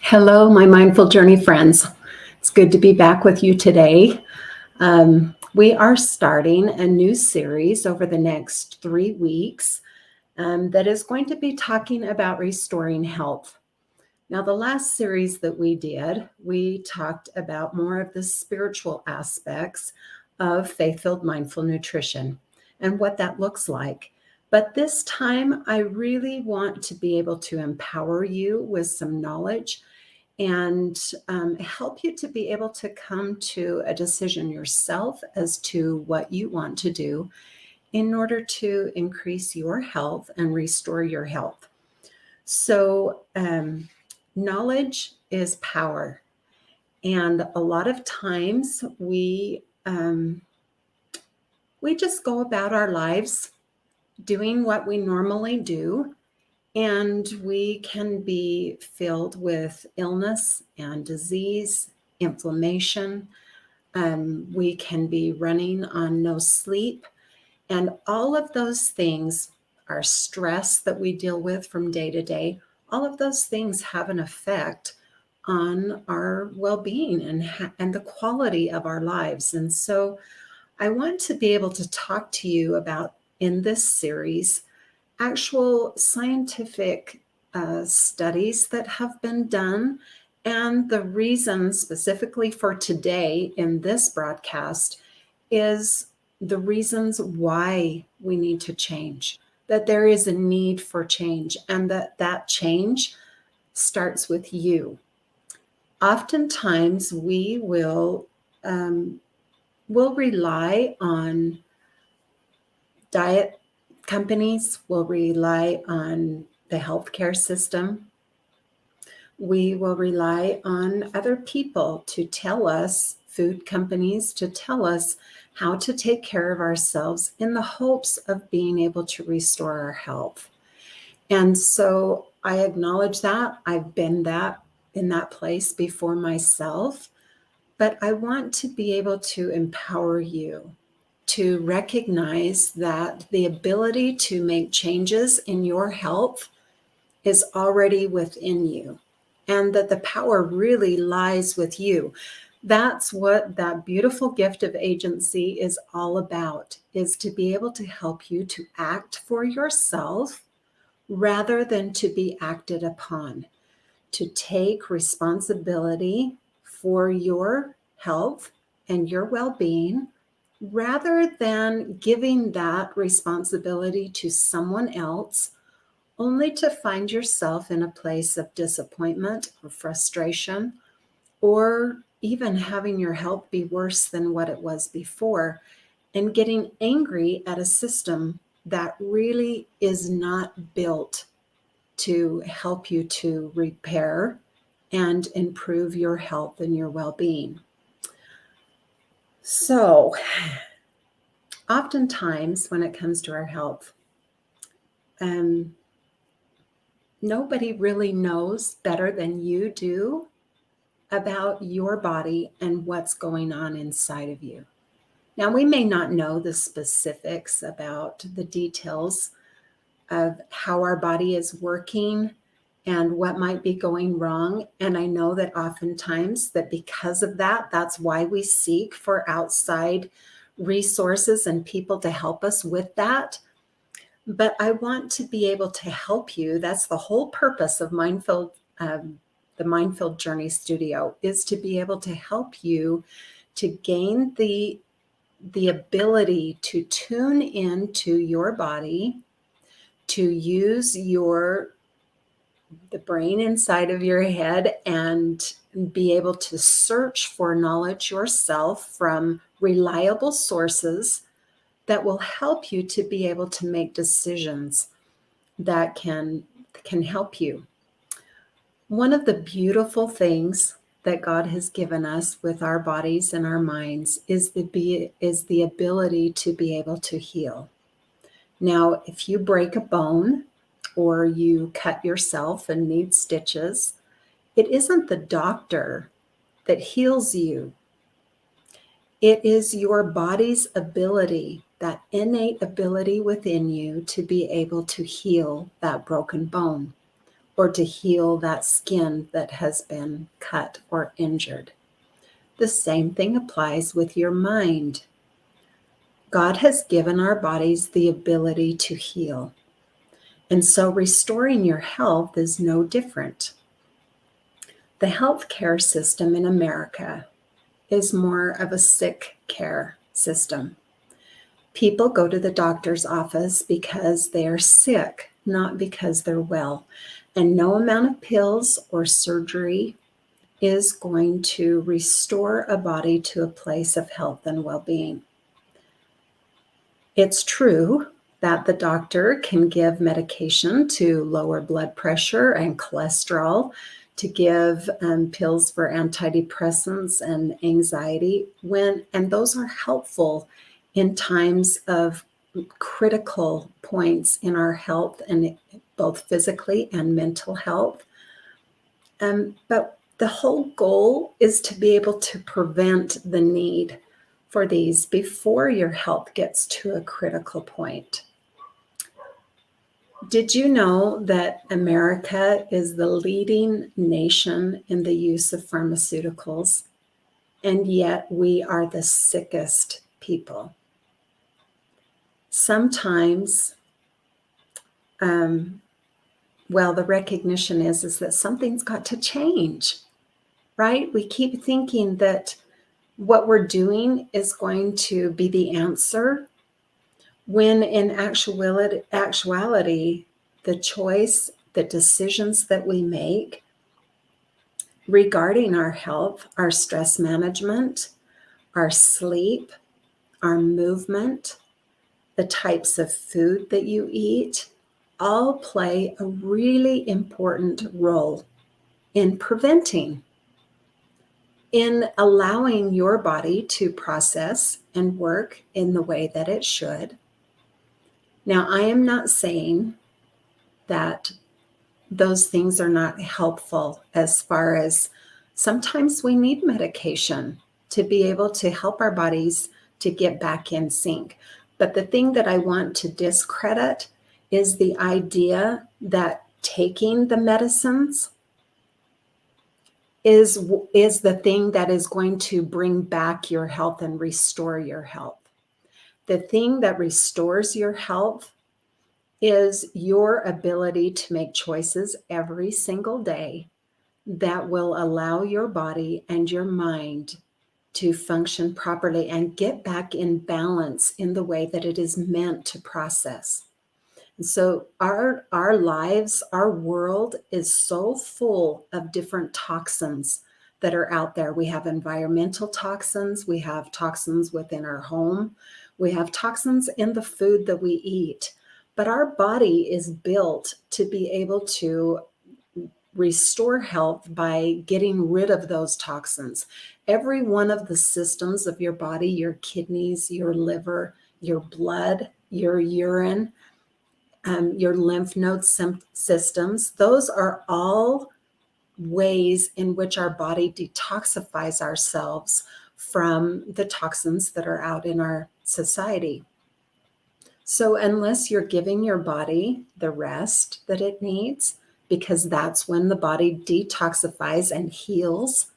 Hello, my Mindful Journey friends. It's good to be back with you today. We are starting a new series over the next 3 weeks that is going to be talking about restoring health. Now, the last series that we did, we talked about more of the spiritual aspects of faith-filled mindful nutrition and what that looks like. But this time, I really want to be able to empower you with some knowledge and help you to be able to come to a decision yourself as to what you want to do in order to increase your health and restore your health. So, knowledge is power. And a lot of times we just go about our lives doing what we normally do, and we can be filled with illness and disease, inflammation. We can be running on no sleep. And all of those things, our stress that we deal with from day to day, all of those things have an effect on our well-being and the quality of our lives. And so I want to be able to talk to you about, in this series, actual scientific studies that have been done, and the reason specifically for today in this broadcast is the reasons why we need to change, that there is a need for change, and that change starts with you. Oftentimes we will rely on diet companies, will rely on the healthcare system. We will rely on other people to tell us, food companies, to tell us how to take care of ourselves in the hopes of being able to restore our health. And so I acknowledge that. I've been in that place before myself, but I want to be able to empower you to recognize that the ability to make changes in your health is already within you, and that the power really lies with you. That's what that beautiful gift of agency is all about, is to be able to help you to act for yourself rather than to be acted upon, to take responsibility for your health and your well-being, rather than giving that responsibility to someone else, only to find yourself in a place of disappointment or frustration, or even having your health be worse than what it was before, and getting angry at a system that really is not built to help you to repair and improve your health and your well-being. So, oftentimes when it comes to our health, nobody really knows better than you do about your body and what's going on inside of you. Now, we may not know the specifics about the details of how our body is working and what might be going wrong. And I know that oftentimes that because of that, that's why we seek for outside resources and people to help us with that. But I want to be able to help you. That's the whole purpose of the Mindful Journey Studio, is to be able to help you to gain the ability to tune into your body, to use the brain inside of your head and be able to search for knowledge yourself from reliable sources that will help you to be able to make decisions that can help you. One of the beautiful things that God has given us with our bodies and our minds is the ability to be able to heal. Now, if you break a bone or you cut yourself and need stitches, it isn't the doctor that heals you. It is your body's ability, that innate ability within you, to be able to heal that broken bone or to heal that skin that has been cut or injured. The same thing applies with your mind. God has given our bodies the ability to heal. And so restoring your health is no different. The healthcare system in America is more of a sick care system. People go to the doctor's office because they are sick, not because they're well. And no amount of pills or surgery is going to restore a body to a place of health and well-being. It's true that the doctor can give medication to lower blood pressure and cholesterol, to give pills for antidepressants and anxiety, and those are helpful in times of critical points in our health, and both physically and mental health. But the whole goal is to be able to prevent the need for these before your health gets to a critical point. Did you know that America is the leading nation in the use of pharmaceuticals, and yet we are the sickest people? Sometimes, the recognition is that something's got to change, right? We keep thinking that what we're doing is going to be the answer, when in actuality, the choice, the decisions that we make regarding our health, our stress management, our sleep, our movement, the types of food that you eat, all play a really important role in preventing, in allowing your body to process and work in the way that it should. Now, I am not saying that those things are not helpful, as far as sometimes we need medication to be able to help our bodies to get back in sync. But the thing that I want to discredit is the idea that taking the medicines is the thing that is going to bring back your health and restore your health. The thing that restores your health is your ability to make choices every single day that will allow your body and your mind to function properly and get back in balance in the way that it is meant to process. And so our lives, our world is so full of different toxins that are out there. We have environmental toxins, we have toxins within our home, we have toxins in the food that we eat. But our body is built to be able to restore health by getting rid of those toxins. Every one of the systems of your body, your kidneys, your liver, your blood, your urine, your lymph node systems, those are all ways in which our body detoxifies ourselves from the toxins that are out in our society. So unless you're giving your body the rest that it needs, because that's when the body detoxifies and heals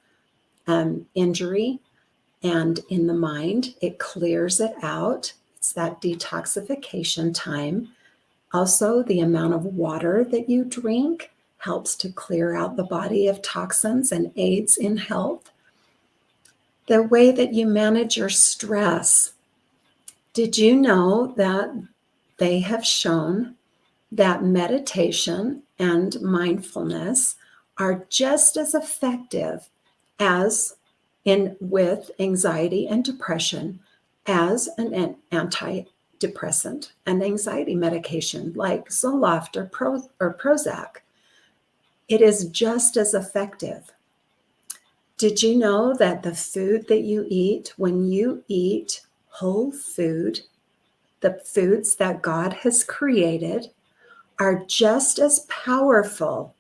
injury, and in the mind, it clears it out. It's that detoxification time. Also, the amount of water that you drink helps to clear out the body of toxins and aids in health. The way that you manage your stress. Did you know that they have shown that meditation and mindfulness are just as effective with anxiety and depression as an antidepressant and anxiety medication like Zoloft or Prozac? It is just as effective. Did you know that the food that you eat, when you eat whole food, the foods that God has created, are just as powerful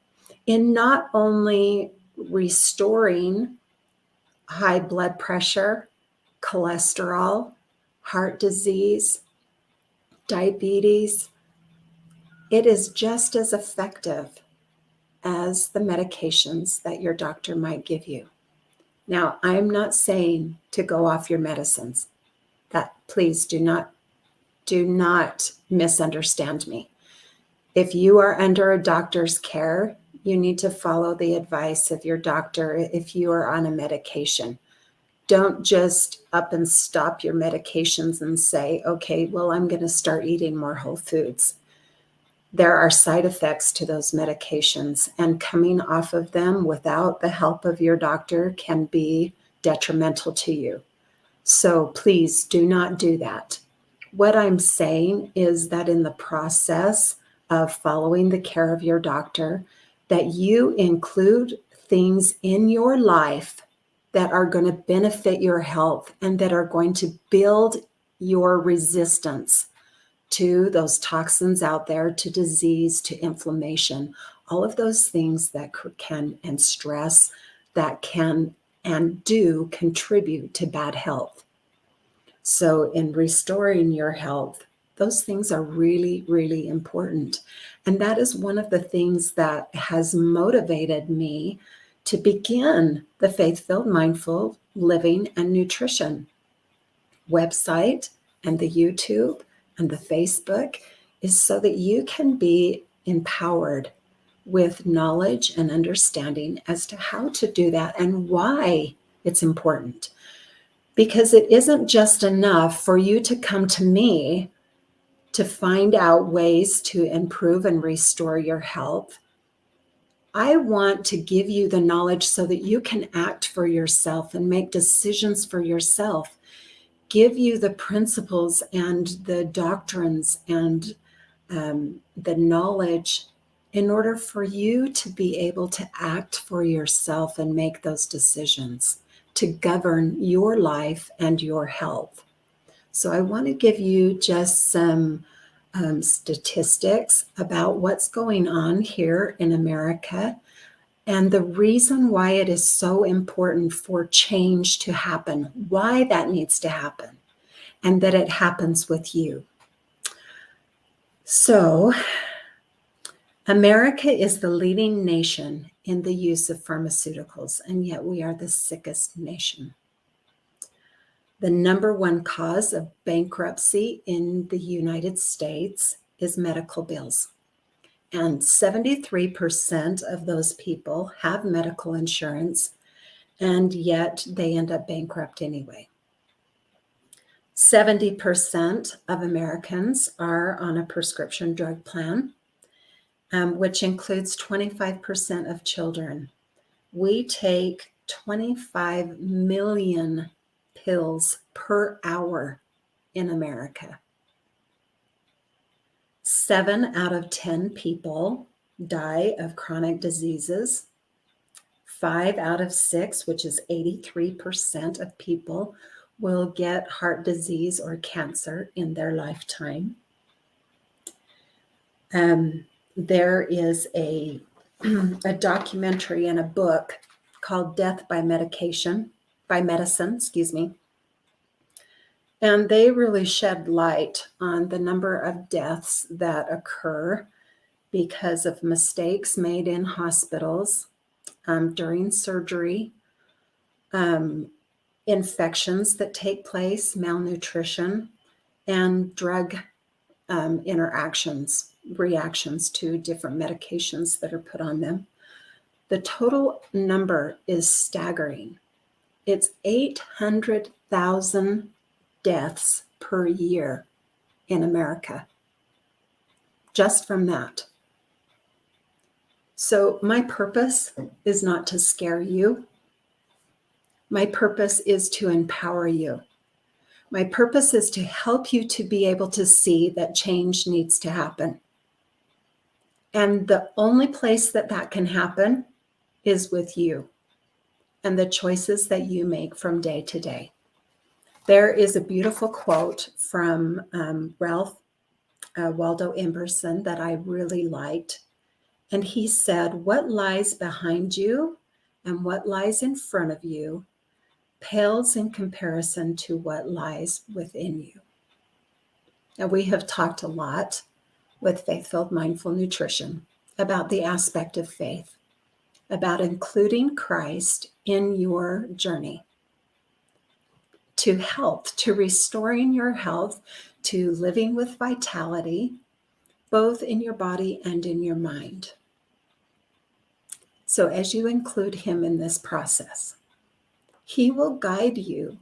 in not only restoring high blood pressure, cholesterol, heart disease, diabetes? It is just as effective as the medications that your doctor might give you. Now, I'm not saying to go off your medicines. That please do not misunderstand me. If you are under a doctor's care, you need to follow the advice of your doctor if you are on a medication. Don't just up and stop your medications and say, okay, well, I'm going to start eating more whole foods. There are side effects to those medications, and coming off of them without the help of your doctor can be detrimental to you. So please do not do that. What I'm saying is that in the process of following the care of your doctor, that you include things in your life that are going to benefit your health and that are going to build your resistance to those toxins out there, to disease, to inflammation, all of those things that can, and stress that can and do contribute to bad health. So in restoring your health, those things are really, really important. And that is one of the things that has motivated me to begin the Faith-Filled Mindful Living and Nutrition website and the YouTube and the Facebook, is so that you can be empowered with knowledge and understanding as to how to do that and why it's important. Because it isn't just enough for you to come to me to find out ways to improve and restore your health. I want to give you the knowledge so that you can act for yourself and make decisions for yourself, give you the principles and the doctrines and the knowledge in order for you to be able to act for yourself and make those decisions to govern your life and your health. So I want to give you just some statistics about what's going on here in America and the reason why it is so important for change to happen, why that needs to happen, and that it happens with you. So, America is the leading nation in the use of pharmaceuticals, and yet we are the sickest nation. The number one cause of bankruptcy in the United States is medical bills. And 73% of those people have medical insurance, and yet they end up bankrupt anyway. 70% of Americans are on a prescription drug plan, which includes 25% of children. We take 25 million pills per hour in America. 7 out of 10 people die of chronic diseases. 5 out of 6, which is 83% of people, will get heart disease or cancer in their lifetime. There is a documentary and a book called Death by Medicine, and they really shed light on the number of deaths that occur because of mistakes made in hospitals during surgery, infections that take place, malnutrition, and drug reactions to different medications that are put on them. The total number is staggering. It's 800,000 deaths per year in America, just from that. So my purpose is not to scare you. My purpose is to empower you. My purpose is to help you to be able to see that change needs to happen. And the only place that that can happen is with you and the choices that you make from day to day. There is a beautiful quote from Ralph Waldo Emerson that I really liked. And he said, "What lies behind you and what lies in front of you pales in comparison to what lies within you." Now, we have talked a lot with Faith-Filled Mindful Nutrition about the aspect of faith, about including Christ in your journey to health, to restoring your health, to living with vitality, both in your body and in your mind. So as you include him in this process, he will guide you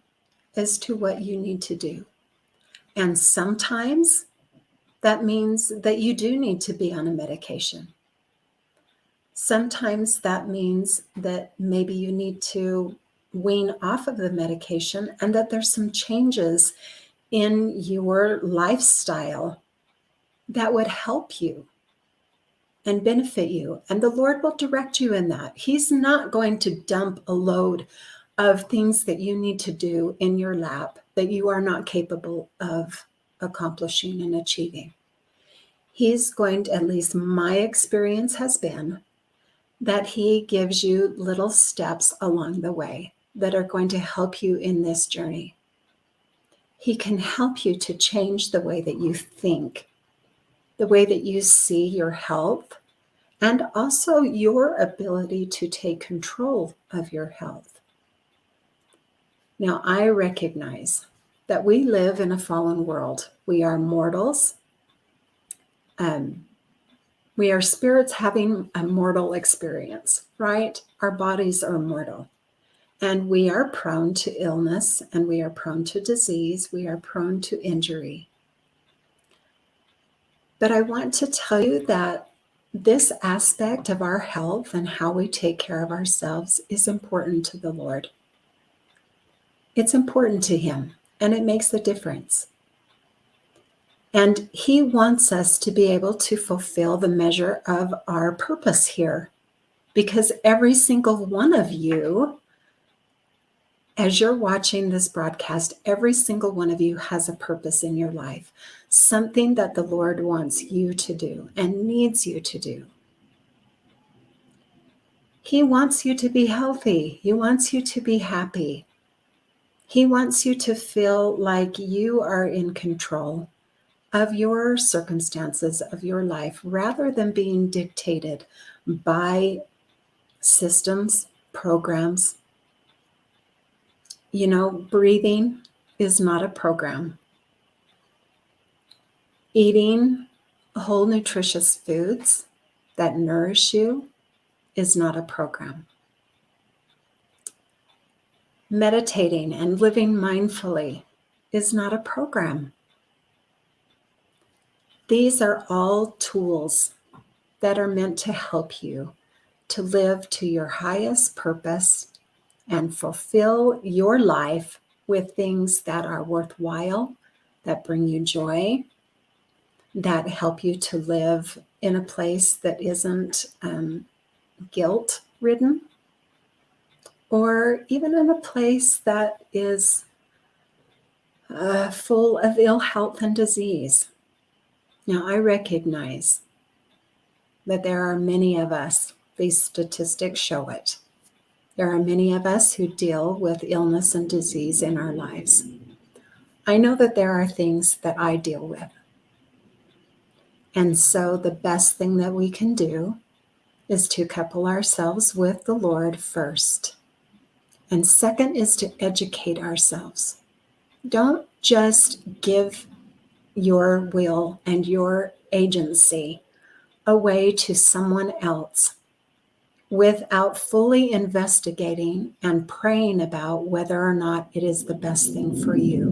as to what you need to do. And sometimes that means that you do need to be on a medication. Sometimes that means that maybe you need to wean off of the medication and that there's some changes in your lifestyle that would help you and benefit you. And the Lord will direct you in that. He's not going to dump a load of things that you need to do in your lap that you are not capable of accomplishing and achieving. He's going to, at least my experience has been, that he gives you little steps along the way that are going to help you in this journey. He can help you to change the way that you think, the way that you see your health, and also your ability to take control of your health. Now, I recognize that we live in a fallen world. We are mortals. We are spirits having a mortal experience, right? Our bodies are mortal. And we are prone to illness, and we are prone to disease. We are prone to injury. But I want to tell you that this aspect of our health and how we take care of ourselves is important to the Lord. It's important to him, and it makes a difference. And he wants us to be able to fulfill the measure of our purpose here, because every single one of you, as you're watching this broadcast, every single one of you has a purpose in your life, something that the Lord wants you to do and needs you to do. He wants you to be healthy. He wants you to be happy. He wants you to feel like you are in control of your circumstances, of your life, rather than being dictated by systems, programs. You know, breathing is not a program. Eating whole, nutritious foods that nourish you is not a program. Meditating and living mindfully is not a program. These are all tools that are meant to help you to live to your highest purpose and fulfill your life with things that are worthwhile, that bring you joy, that help you to live in a place that isn't guilt-ridden, or even in a place that is full of ill health and disease. Now, I recognize that there are many of us, these statistics show it. There are many of us who deal with illness and disease in our lives. I know that there are things that I deal with. And so the best thing that we can do is to couple ourselves with the Lord first. And second is to educate ourselves. Don't just give your will and your agency away to someone else without fully investigating and praying about whether or not it is the best thing for you.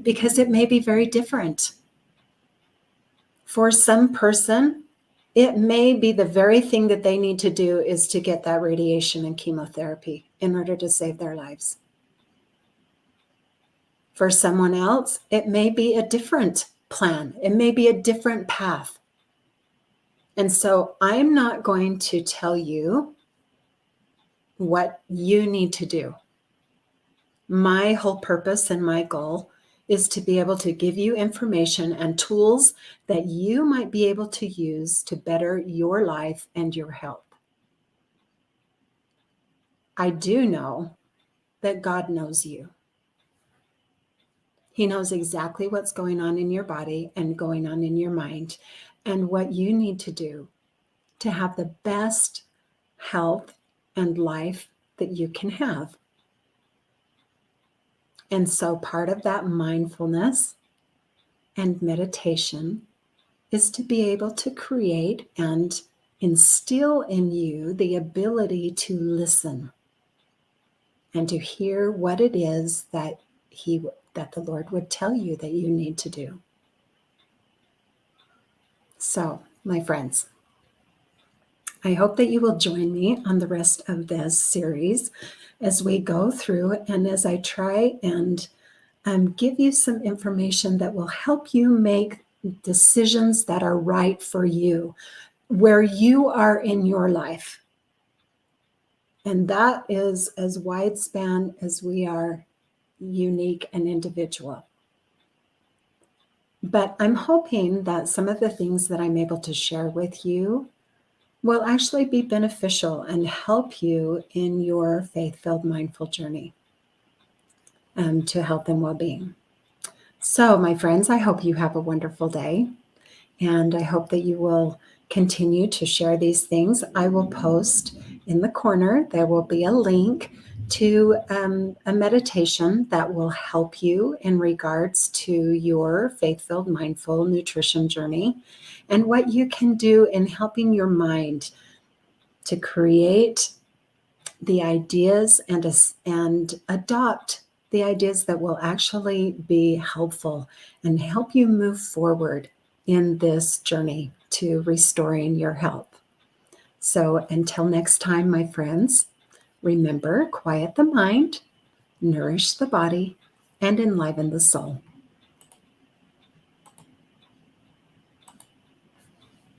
Because it may be very different. For some person, it may be the very thing that they need to do is to get that radiation and chemotherapy in order to save their lives. For someone else, it may be a different plan. It may be a different path. And so I'm not going to tell you what you need to do. My whole purpose and my goal is to be able to give you information and tools that you might be able to use to better your life and your health. I do know that God knows you. He knows exactly what's going on in your body and going on in your mind. and what you need to do to have the best health and life that you can have. And so part of that mindfulness and meditation is to be able to create and instill in you the ability to listen and to hear what it is that the Lord would tell you that you need to do. So, my friends, I hope that you will join me on the rest of this series as we go through and as I try and give you some information that will help you make decisions that are right for you, where you are in your life. And that is as wide span as we are unique and individual. But I'm hoping that some of the things that I'm able to share with you will actually be beneficial and help you in your faith-filled mindful journey to health and well-being. So, my friends, I hope you have a wonderful day, and I hope that you will continue to share these things. I will post in the corner, there will be a link to a meditation that will help you in regards to your faith-filled mindful nutrition journey and what you can do in helping your mind to create the ideas and adopt the ideas that will actually be helpful and help you move forward in this journey to restoring your health. So until next time, my friends, remember, quiet the mind, nourish the body, and enliven the soul.